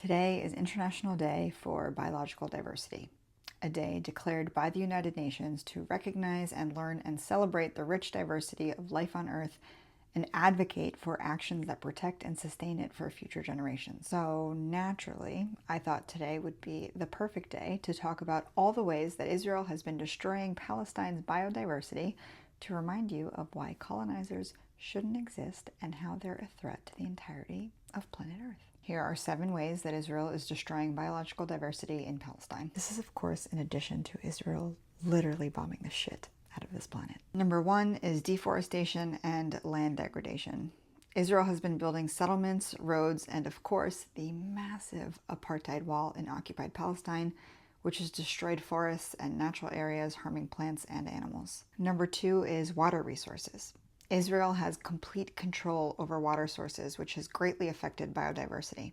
Today is International Day for Biological Diversity, a day declared by the United Nations to recognize and learn and celebrate the rich diversity of life on Earth and advocate for actions that protect and sustain it for future generations. So naturally, I thought today would be the perfect day to talk about all the ways that Israel has been destroying Palestine's biodiversity, to remind you of why colonizers shouldn't exist and how they're a threat to the entirety of planet Earth. Here are 7 ways that Israel is destroying biological diversity in Palestine. This is, of course, in addition to Israel literally bombing the shit out of this planet. Number 1 is deforestation and land degradation. Israel has been building settlements, roads, and of course, the massive apartheid wall in occupied Palestine, which has destroyed forests and natural areas, harming plants and animals. Number 2 is water resources. Israel has complete control over water sources, which has greatly affected biodiversity.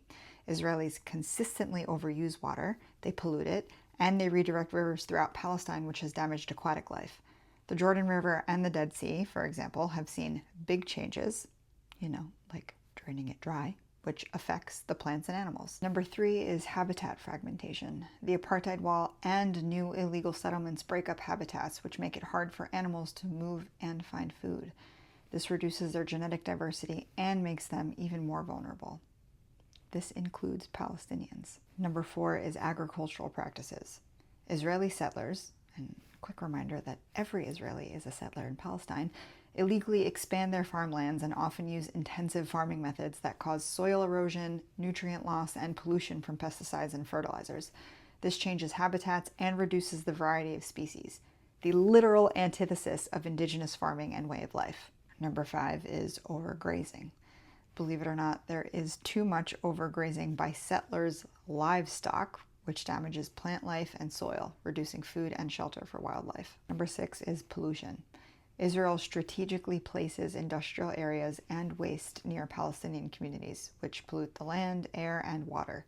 Israelis consistently overuse water, they pollute it, and they redirect rivers throughout Palestine, which has damaged aquatic life. The Jordan River and the Dead Sea, for example, have seen big changes, like draining it dry, which affects the plants and animals. Number 3 is habitat fragmentation. The apartheid wall and new illegal settlements break up habitats, which make it hard for animals to move and find food. This reduces their genetic diversity and makes them even more vulnerable. This includes Palestinians. Number 4 is agricultural practices. Israeli settlers, and quick reminder that every Israeli is a settler in Palestine, illegally expand their farmlands and often use intensive farming methods that cause soil erosion, nutrient loss, and pollution from pesticides and fertilizers. This changes habitats and reduces the variety of species, the literal antithesis of indigenous farming and way of life. Number 5 is overgrazing. Believe it or not, there is too much overgrazing by settlers' livestock, which damages plant life and soil, reducing food and shelter for wildlife. Number 6 is pollution. Israel strategically places industrial areas and waste near Palestinian communities, which pollute the land, air, and water.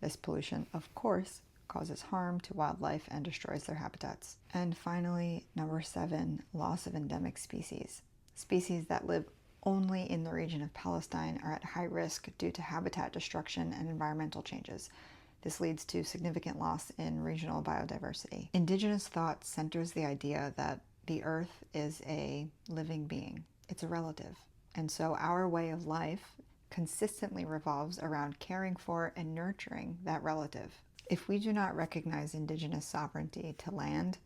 This pollution, of course, causes harm to wildlife and destroys their habitats. And finally, number 7, loss of endemic species. Species that live only in the region of Palestine are at high risk due to habitat destruction and environmental changes. This leads to significant loss in regional biodiversity. Indigenous thought centers the idea that the earth is a living being. It's a relative. And so our way of life consistently revolves around caring for and nurturing that relative. If we do not recognize indigenous sovereignty to land,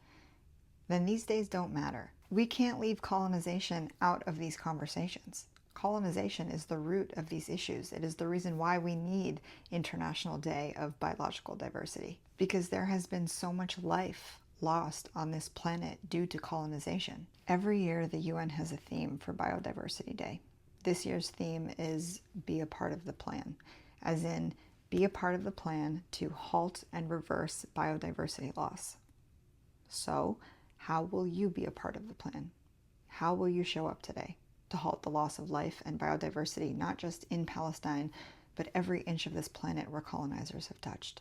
then these days don't matter. We can't leave colonization out of these conversations. Colonization is the root of these issues. It is the reason why we need International Day of Biological Diversity, because there has been so much life lost on this planet due to colonization. Every year, the UN has a theme for Biodiversity Day. This year's theme is Be a Part of the Plan, as in be a part of the plan to halt and reverse biodiversity loss. So, how will you be a part of the plan? How will you show up today to halt the loss of life and biodiversity, not just in Palestine, but every inch of this planet where colonizers have touched?